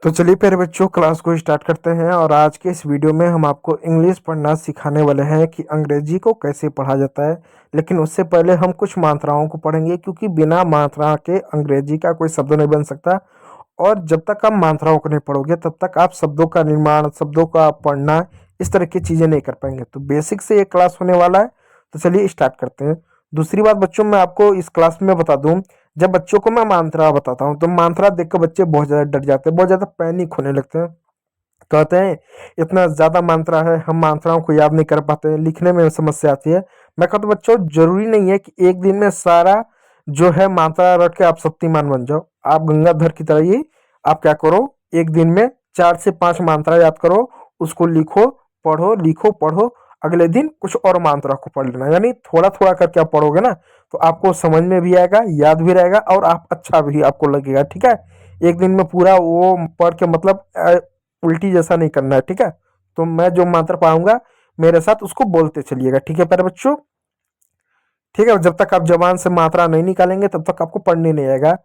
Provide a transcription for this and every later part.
तो चलिए प्यारे बच्चों, क्लास को स्टार्ट करते हैं। और आज के इस वीडियो में हम आपको इंग्लिश पढ़ना सिखाने वाले हैं कि अंग्रेजी को कैसे पढ़ा जाता है। लेकिन उससे पहले हम कुछ मात्राओं को पढ़ेंगे, क्योंकि बिना मात्रा के अंग्रेजी का कोई शब्द नहीं बन सकता। और जब तक आप मात्राओं को नहीं पढ़ोगे तब तक आप शब्दों का निर्माण, शब्दों का पढ़ना, इस तरह की चीज़ें नहीं कर पाएंगे। तो बेसिक से ये क्लास होने वाला है। तो चलिए स्टार्ट करते हैं। दूसरी बात बच्चों, मैं आपको इस क्लास में बता दूं, जब बच्चों को मैं मात्रा बताता हूँ तो मात्रा देखकर बच्चे बहुत ज़्यादा डर जाते हैं, बहुत ज़्यादा पैनिक होने लगते हैं। कहते हैं इतना ज़्यादा मात्रा है, हम मात्राओं को याद नहीं कर पाते हैं, लिखने में समस्या आती है। मैं कहता हूँ बच्चों, जरूरी नहीं है कि एक दिन में सारा जो है मात्रा रट के आप शक्तिमान बन जाओ। आप गंगाधर की तरह ही आप क्या करो, एक दिन में 4 से 5 मात्रा याद करो, उसको लिखो, पढ़ो, लिखो, पढ़ो। अगले दिन कुछ और मात्रा को पढ़ लेना, यानी थोड़ा थोड़ा करके आप पढ़ोगे ना, तो आपको समझ में भी आएगा, याद भी रहेगा, और आप अच्छा भी आपको लगेगा। ठीक है, एक दिन में पूरा वो पढ़ के मतलब उल्टी जैसा नहीं करना है। ठीक है, तो मैं जो मंत्र पढ़ाऊंगा मेरे साथ उसको बोलते चलिएगा। ठीक है प्यारे बच्चों, ठीक है। जब तक आप जबान से मात्रा नहीं निकालेंगे तब तक आपको पढ़ने नहीं आएगा।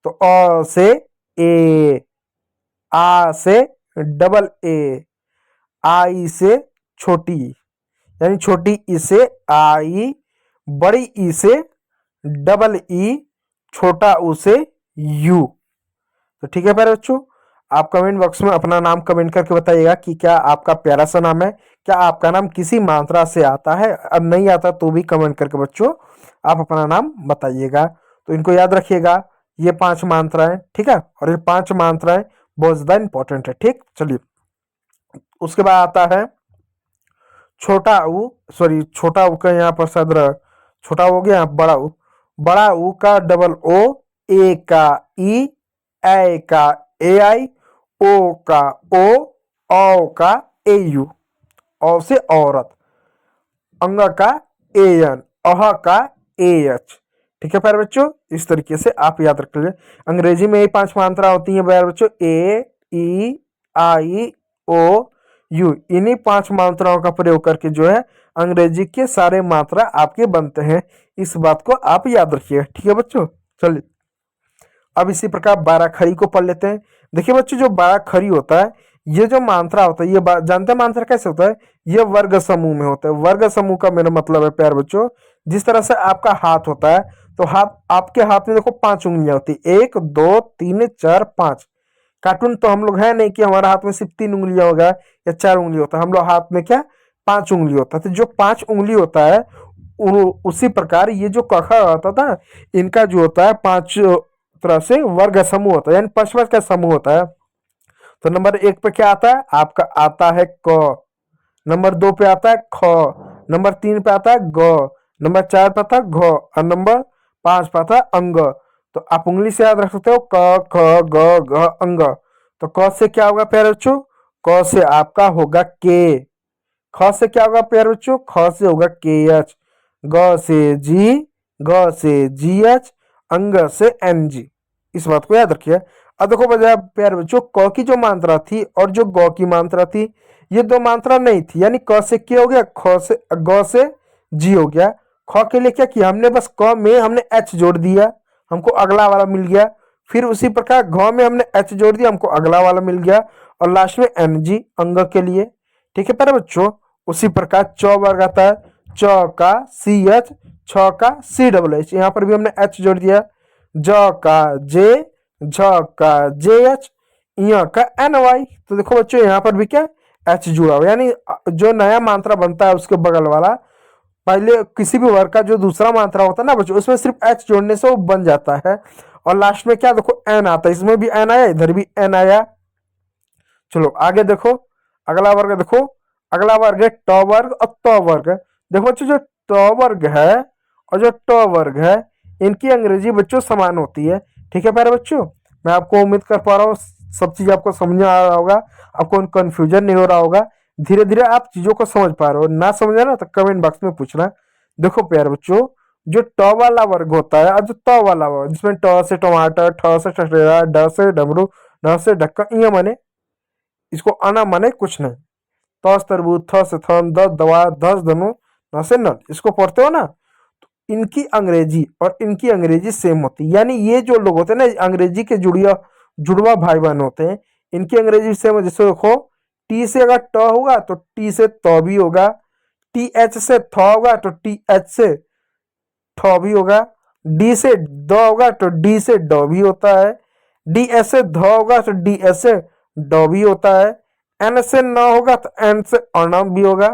तो अ से ए, आ से डबल ए, आई से छोटी, यानी छोटी ई से आई, बड़ी ई से डबल ई, छोटा ऊ से यू। तो ठीक है प्यारे बच्चों, आप कमेंट बॉक्स में अपना नाम कमेंट करके बताइएगा कि क्या आपका प्यारा सा नाम है, क्या आपका नाम किसी मात्रा से आता है। अब नहीं आता तो भी कमेंट करके बच्चों आप अपना नाम बताइएगा। तो इनको याद रखिएगा, ये 5 मात्राएं। ठीक है, और ये 5 मात्राएं बहुत ज़्यादा इंपॉर्टेंट है। ठीक, चलिए उसके बाद आता है छोटा ऊ, सॉरी छोटा ऊ का यहाँ पर सदर छोटा हो गया, बड़ा ऊ, बड़ा ऊ का डबल ओ, ए का ई, ए का ए आई, ओ का ओ का ए यू, औ से औरत, अंग का ए एन, अह का ए एच। ठीक है प्यारे बच्चों, इस तरीके से आप याद रख लीजिए। अंग्रेजी में ये 5 मात्रा होती है प्यारे बच्चों, ए, ई, आई, ओ, यू। इन्हीं 5 मात्राओं का प्रयोग करके जो है अंग्रेजी के सारे मात्रा आपके बनते हैं। इस बात को आप याद रखिएगा। ठीक है बच्चों, चलिए अब इसी प्रकार 12 खड़ी को पढ़ लेते हैं। देखिए बच्चों, जो 12 खड़ी होता है, ये जो मात्रा होता है, ये जानते हैं मात्रा कैसे होता है, ये वर्ग समूह में होता है। वर्ग समूह का मेरा मतलब है प्यार बच्चों, जिस तरह से आपका हाथ होता है, तो हाथ, आपके हाथ में देखो 5 उंगलियां होती है, 1 2 3 4 5। कार्टून तो हम लोग है नहीं कि हमारा हाथ में सिर्फ 3 उंगलियां होगा या 4 उंगली होता है, हम लोग हाथ में क्या 5 उंगली होता है। तो जो 5 उंगली होता है, उसी प्रकार ये जो कखा होता था, इनका जो होता है 5 तरह से वर्ग समूह होता है, यानी 5 वर्ग का समूह होता है। तो नंबर 1 पे क्या आता है, आपका आता है क। नंबर 2 पे आता है ख। नंबर 3 पे आता है ग। नंबर 4 पे आता है घ। और नंबर 5 पे आता है अंग। तो आप उंगली से याद रख सकते हो, क ख ग घ अंग। तो क से क्या होगा प्यारे बच्चों, क से आपका होगा के। ख से क्या होगा प्यारे बच्चों, ख से होगा के एच। ग से जी, ग से जी एच, अंग से एन जी। इस बात को याद रखिए। अब देखो बजाय प्यारे बच्चों, क की जो मात्रा थी और जो ग की मात्रा थी, ये दो मात्रा नहीं थी, यानी क से के हो गया, ख से ग से जी हो गया। ख के लिए क्या किया हमने, बस क में हमने एच जोड़ दिया, हमको अगला वाला मिल गया। फिर उसी प्रकार घ में हमने एच जोड़ दिया, हमको अगला वाला मिल गया। और लास्ट में एन जी अंग के लिए। ठीक है प्यारे बच्चों, उसी प्रकार च वर्ग आता है, च का सी एच, छ का सी डबल एच, यहाँ पर भी हमने एच जोड़ दिया। ज का जे, झ का जे एच, य का एन वाई। तो देखो बच्चों, यहाँ पर भी क्या एच जुड़ा हुआ, यानी जो नया मात्रा बनता है उसके बगल वाला, पहले किसी भी वर्ग का जो दूसरा मात्रा होता है ना बच्चों, उसमें सिर्फ एच जोड़ने से वो बन जाता है। और लास्ट में क्या देखो एन आता है, इसमें भी एन आया, इधर भी एन आया। चलो आगे देखो, अगला वर्ग देखो, अगला वर्ग है ट वर्ग और त वर्ग। देखो बच्चों, जो ट वर्ग है और जो ट वर्ग है, इनकी अंग्रेजी बच्चों समान होती है। ठीक है प्यारे बच्चों, मैं आपको उम्मीद कर पा रहा हूँ सब चीज आपको समझ आ रहा होगा, आपको कंफ्यूजन नहीं हो रहा होगा। धीरे धीरे आप चीजों को समझ पा रहे हो। ना समझ ना तो कमेंट बॉक्स में पूछना। देखो प्यारे बच्चों, जो ट वाला वर्ग होता है और जो त वाला वर्ग, जिसमें ट से टमाटर, ठ से ठठेरा, ड से डमरू, ढ से ढक्कन, ये माने इसको आना माने कुछ नहीं। तस तरबूज, थ से थन, द दवा, धस धनु, न से नल, इसको पढ़ते हो ना, तो इनकी अंग्रेजी और इनकी अंग्रेजी सेम होती है। यानी ये जो लोग होते हैं ना, अंग्रेजी के जुड़िया जुड़वा भाई बहन होते हैं, इनकी अंग्रेजी सेम है। जैसे देखो टी से अगर ट होगा तो टी से त भी होगा, टी एच से थ होगा तो टी एच से ठ भी होगा, डी से द होगा तो डी से ड भी होता है, डी एस से ध होगा तो डी एस से ड भी होता है, एन से न होगा तो एन से अन भी होगा,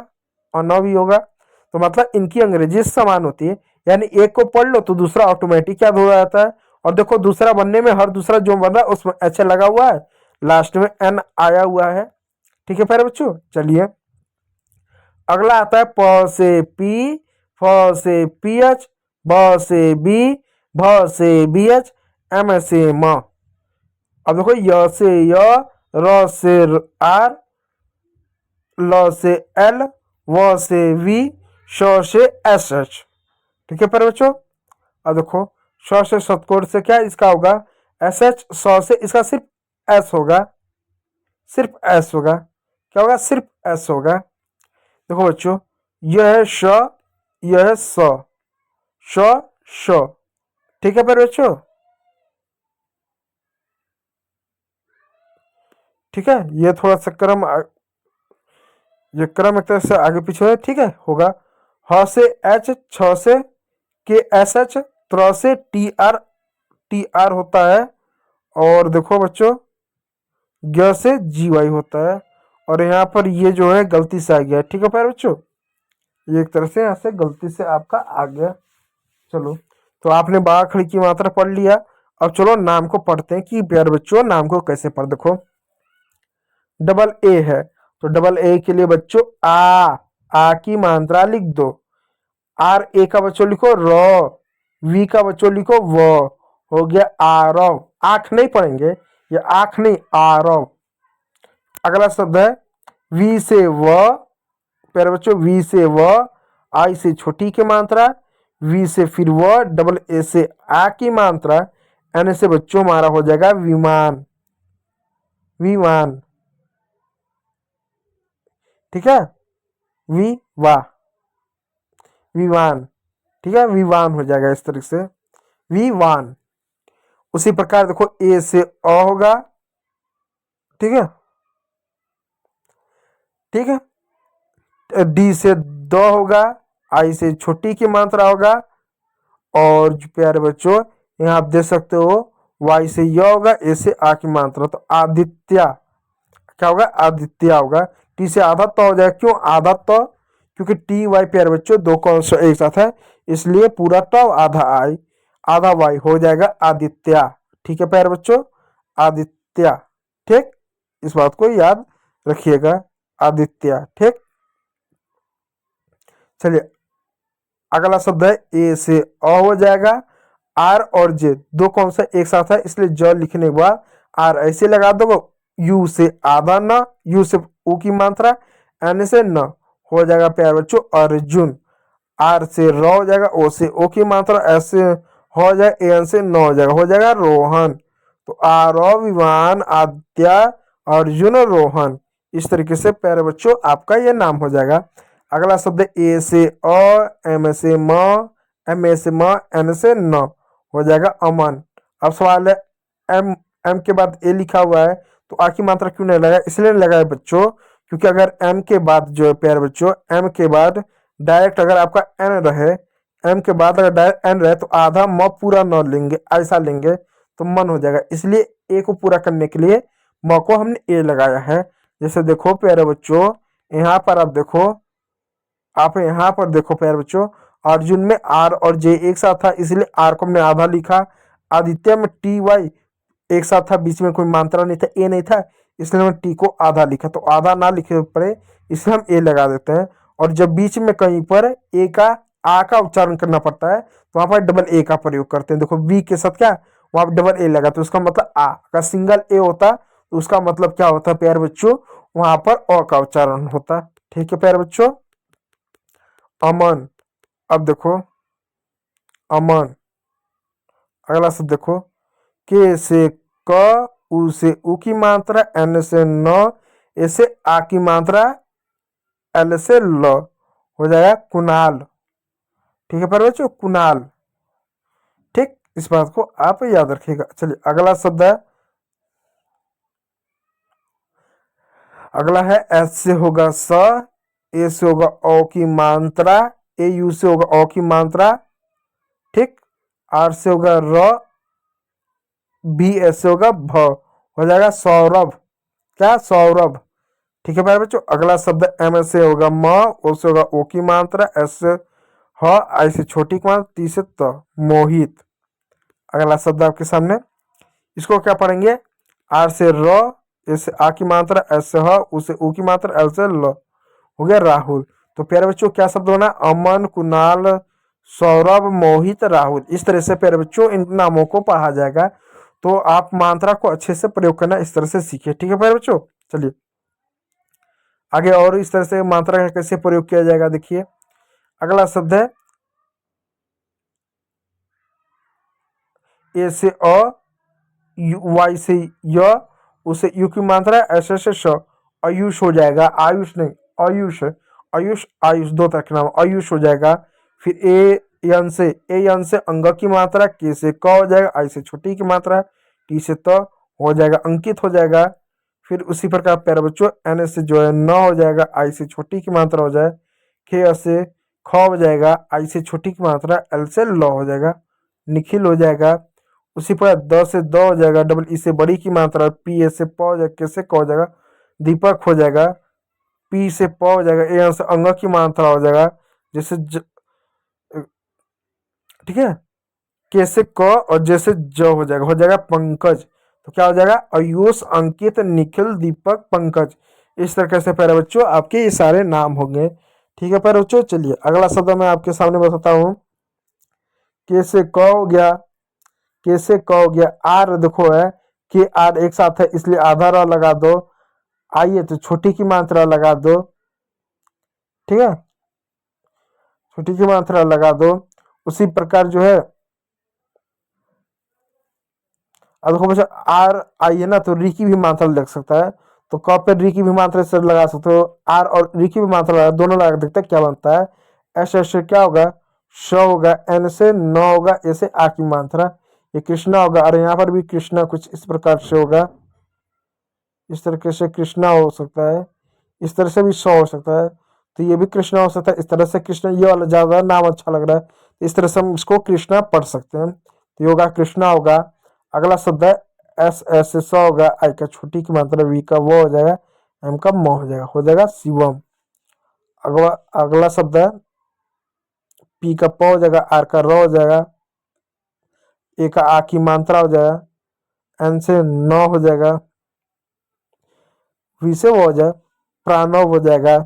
अन भी होगा। तो मतलब इनकी अंग्रेजी समान होती है, यानी एक को पढ़ लो तो दूसरा ऑटोमेटिक याद हो जाता है। और देखो दूसरा बनने में हर दूसरा जो बन रहा है उसमें एच लगा हुआ है, लास्ट में एन आया हुआ है। ठीक है प्यारे बच्चों, चलिए अगला आता है प से पी, फ से पी एच, ब से बी, भ से बी एच, एम से म। अब देखो य से य, र से आर, ल से एल, व से वी, श से एस एच। ठीक है प्यारे बच्चों, अब देखो श से शतकोट से क्या इसका होगा एस एच, स से इसका सिर्फ एस होगा, सिर्फ एस होगा। क्या होगा? सिर्फ एस होगा। देखो बच्चों यह है श, यह है स, श श। ठीक है प्यारे बच्चों, ठीक है। ये थोड़ा सा क्रम ये क्रम एक तरह से आगे पीछे है, ठीक है। होगा ह से एच, छ से के एस एच, त्र से टी आर होता है, और देखो बच्चों ग से जी वाई होता है, और यहाँ पर ये जो है गलती से आ गया। ठीक है प्यारे बच्चों, ये एक तरह से यहाँ से गलती से आपका आ गया। चलो तो आपने बा खड़ी की मात्रा पढ़ लिया। अब चलो नाम को पढ़ते हैं कि प्यारे बच्चों नाम को कैसे पढ़। देखो डबल ए है तो डबल ए के लिए बच्चों आ की मात्रा लिख दो। आर ए का बच्चों लिखो र, वी का बच्चों लिखो व, हो गया आरव। आंख नहीं पढ़ेंगे, ये आंख नहीं आरव। अगला शब्द है वी से व, प्यारे बच्चों वी से व, आई से छोटी की मात्रा, वी से फिर व, डबल ए से आ की मात्रा, एन से बच्चों हमारा हो जाएगा विमान, विमान। ठीक है, विवा, विमान। ठीक है, विवान हो जाएगा इस तरीके से, विवान। उसी प्रकार देखो ए से अ होगा, ठीक है, ठीक है। डी से द होगा, आई से छोटी की मात्रा होगा, और जो प्यारे बच्चों यहाँ आप देख सकते हो वाई से य होगा, ए से आ की मात्रा, तो आदित्य क्या होगा? आदित्य होगा। टी से आधा तो हो जाएगा, क्यों आधा तो? क्योंकि टी वाई प्यारे बच्चों दो कौन सा एक साथ है, इसलिए पूरा तो आधा आई आधा वाई हो जाएगा आदित्य। ठीक है प्यारे बच्चों, आदित्य। ठीक, इस बात को याद रखिएगा, आदित्य। ठीक, चलिए अगला शब्द है ए से अ हो जाएगा। आर और जे दो कौन सा एक साथ है, इसलिए ज लिखने के बाद आर ऐसे लगा दो। यू से आधा न, यू से ऊ की मात्रा, एन से न, हो जाएगा प्यारे बच्चों अर्जुन। आर से र हो जाएगा, ओ से ओ की मात्रा, एस से हो जाएगा, एन से न हो जाएगा रोहन। तो विमान, आद्या, अर्जुन, रोहन। इस तरीके से प्यारे बच्चों आपका ये नाम हो जाएगा। अगला शब्द ए से अ, एम से म, एम ए से म, एन से न, हो जाएगा अमन। अब सवाल है एम एम के बाद ए लिखा हुआ है तो आ की मात्रा क्यों नहीं लगा? इसलिए नहीं लगा है बच्चों क्योंकि अगर एम के बाद जो है प्यारे बच्चों, एम के बाद डायरेक्ट अगर आपका एन रहे, एम के बाद अगर डायरेक्ट एन रहे तो आधा म पूरा न लेंगे, ऐसा लेंगे तो मन हो जाएगा, इसलिए ए को पूरा करने के लिए म को हमने ए लगाया है। जैसे देखो प्यारे बच्चों यहाँ पर आप देखो, आप यहाँ पर देखो प्यारे बच्चों, अर्जुन में आर और जे एक साथ था इसलिए आर को हमने आधा लिखा। आदित्य में टी वाई एक साथ था, बीच में कोई मात्रा नहीं था, ए नहीं था, इसलिए हमने टी को आधा लिखा। तो आधा ना लिखे पड़े इसलिए हम ए लगा देते हैं। और जब बीच में कहीं पर ए का आ का उच्चारण करना पड़ता है तो वहां पर डबल ए का प्रयोग करते हैं। देखो वी के साथ क्या वहां पर डबल ए लगा तो उसका मतलब आ। अगर सिंगल ए होता तो उसका मतलब क्या होता प्यारे बच्चों? वहां पर अ का उच्चारण होता। ठीक है प्यारे बच्चों, अमन। अब देखो अमन, अगला शब्द देखो के से क, उ से उ की मात्रा, एन से न, ए से आ की मात्रा, एल से ल, हो जाएगा कुणाल। ठीक है पर बच्चों कुणाल। ठीक, इस बात को आप याद रखिएगा। चलिए अगला शब्द है अगला है एस से होगा स, ए से होगा ओ की मात्रा, ए यू से होगा ओ की मात्रा, ठीक। आर से होगा र, बी एस से होगा भ, हो जाएगा सौरभ। क्या? सौरभ। ठीक है प्यारे बच्चों। अगला शब्द एम से होगा म, ओ से होगा ओ की मात्रा, एस से ह, आई से छोटी की मात्रा, टी से त, मोहित। अगला शब्द आपके सामने, इसको क्या पढ़ेंगे? आर से र, ए से आ की मात्रा, एस से ह, उ से उ की मात्रा, एल से ल, हो गया राहुल। तो प्यारे बच्चों क्या शब्द बना? अमन, कुणाल, सौरभ, मोहित, राहुल। इस तरह से प्यारे बच्चों इन नामों को पढ़ा जाएगा। तो आप मात्रा को अच्छे से प्रयोग करना इस तरह से सीखिए। ठीक है प्यारे बच्चों, चलिए आगे और इस तरह से मात्रा का कैसे प्रयोग किया जाएगा देखिए। अगला शब्द है ए से अ, वाई से य, उसे यू की मात्रा, ऐसे से श, आयुष हो जाएगा। आयुष नहीं, आयुष, आयुष आयुष दो तरह के नाम, आयुष हो जाएगा। फिर ए यन से, ए यन से अंग की मात्रा, के से क हो जाएगा, आई से छोटी की मात्रा, टी से त हो जाएगा, अंकित हो जाएगा। फिर उसी प्रकार प्यारे बच्चों एन से जो है न हो जाएगा, आई से छोटी की मात्रा हो जाए, खे से ख हो जाएगा, आई से छोटी की मात्रा, एल से ल हो जाएगा, निखिल हो जाएगा। उसी पर द से द हो जाएगा, डबल ई से बड़ी की मात्रा, पी ए से प हो जाएगा, के से क हो जाएगा, दीपक हो जाएगा। पी से प हो जाएगा, ए से अंग की मात्रा हो जाएगा, जैसे ठीक है, के से क और जैसे ज हो जाएगा पंकज। तो क्या हो जाएगा? आयुष, अंकित, निखिल, दीपक, पंकज। इस तरीके से प्यारे बच्चों आपके ये सारे नाम होंगे। ठीक है प्यारे बच्चों, चलिए अगला शब्द मैं आपके सामने बताता हूँ। के से क हो गया, के से क हो गया। आर देखो है कि आर एक साथ है इसलिए आधा र लगा दो। आई है तो छोटी की मात्रा लगा दो, ठीक है, छोटी की मात्रा लगा दो। उसी प्रकार जो है अब देखो बच्चा आर आई है ना, तो री की भी मात्रा लग सकता है। तो क पे री की भी मात्रा से लगा सकते हो। आर और री की भी मात्रा लगा, दोनों लगा देखते हैं क्या बनता है। ऐसे ऐसे क्या होगा? श होगा, एन से न होगा, ए से आ की मात्रा, ये कृष्णा होगा। और यहाँ पर भी कृष्णा कुछ इस प्रकार से होगा, इस तरीके से कृष्णा हो सकता है, इस तरह से भी श हो सकता है, तो ये भी कृष्णा हो सकता है। इस तरह से कृष्णा, ये वाला ज्यादा नाम अच्छा लग रहा है, इस तरह से हम इसको कृष्णा पढ़ सकते हैं। तो ये होगा कृष्णा होगा। अगला शब्द है एस, एस से स होगा, आई का छोटी की मात्रा, वी का वो हो जाएगा, एम का म हो जाएगा शिवम। अगला अगला शब्द है पी का प हो जाएगा, आर का र हो जाएगा, ए का आ की मात्रा हो जाएगा, एन से न हो जाएगा, वी से वो हो जाए प्राणव हो जाएगा।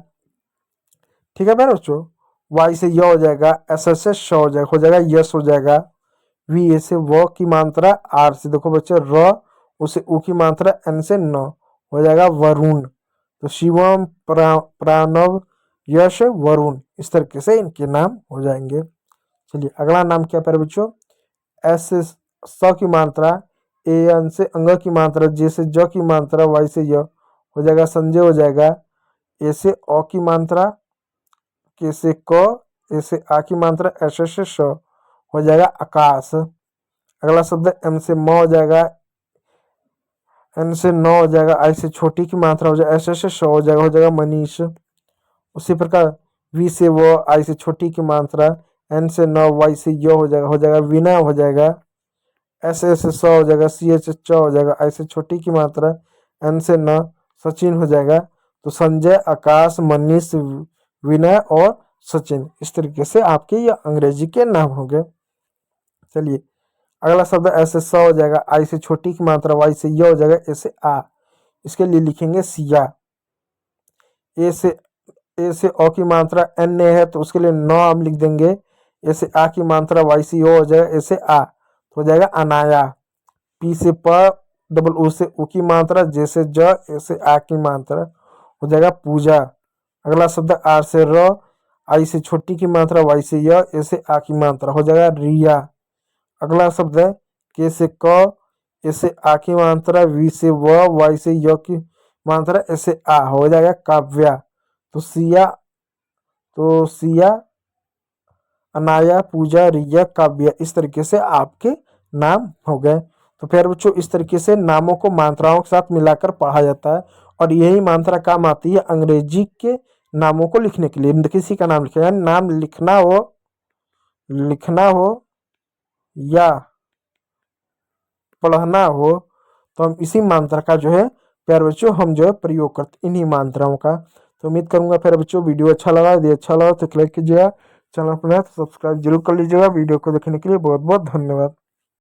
ठीक है मेरे बच्चों, वाई से य हो जाएगा, एस से श हो जाएगा यश हो जाएगा। वी ए से व की मात्रा, आर से देखो बच्चे र, उसे उ की मात्रा, एन से न हो जाएगा वरुण। तो शिवम, प्राणव, यश, वरुण, इस तरीके से इनके नाम हो जाएंगे। चलिए अगला नाम क्या प्यारे बच्चों? एस से स की मात्रा, ए एन से अंग की मात्रा, जे से ज की मात्रा, वाई से य हो जाएगा संजय हो जाएगा। ए से अ की मात्रा, के से क, ए से आ की मात्रा, ऐसे से श हो जाएगा आकाश। अगला शब्द एम से म हो जाएगा, एन से न हो जाएगा, आई से छोटी की मात्रा हो जाएगा, ऐसे से श हो जाएगा मनीष। उसी प्रकार वी से वो, आई से छोटी की मात्रा, एन से न, वाई से य हो जाएगा विनय हो जाएगा। एस से स हो जाएगा, सी एच च हो जाएगा, आई से छोटी की मात्रा, एन से न, सचिन हो जाएगा। तो संजय, आकाश, मनीष, विनय और सचिन, इस तरीके से आपके ये अंग्रेजी के नाम हो गए। चलिए अगला शब्द ऐसे स हो जाएगा, आई से छोटी की मात्रा, वाई से य हो जाएगा, ए से आ, इसके लिए लिखेंगे सिया। ए से अ की मात्रा एन ने है तो उसके लिए न हम लिख देंगे। ए से आ की मात्रा, वाई से ओ हो जाएगा, ए से आ तो हो जाएगा अनाया। पी से प, डबल उ से उ की मात्रा, जे से ज, ए से आ की मात्रा हो जाएगा पूजा। अगला शब्द आर से र, आई से छोटी की मात्रा, वाई से य, ए से आ की मात्रा हो जाएगा रिया। अगला शब्द है के से क, ए से आ की मात्रा, वी से व, वाई से य की मात्रा, ए से आ हो जाएगा काव्या। तो सिया, अनाया, पूजा, रिया, काव्या, इस तरीके से आपके नाम हो गए। तो फिर बच्चों इस तरीके से नामों को मात्राओं के साथ मिलाकर पढ़ा जाता है और यही मात्रा काम आती है अंग्रेजी के नामों को लिखने के लिए। किसी का नाम लिखा, यानी नाम लिखना हो या पढ़ना हो तो हम इसी मात्रा का जो है प्यारे बच्चों हम जो है प्रयोग करते इन्हीं मात्राओं का। तो उम्मीद करूंगा प्यारे बच्चों वीडियो अच्छा लगा, यदि अच्छा लगा तो लाइक कीजिएगा, चैनल पर नया तो सब्सक्राइब जरूर कर लीजिएगा। वीडियो को देखने के लिए बहुत बहुत धन्यवाद।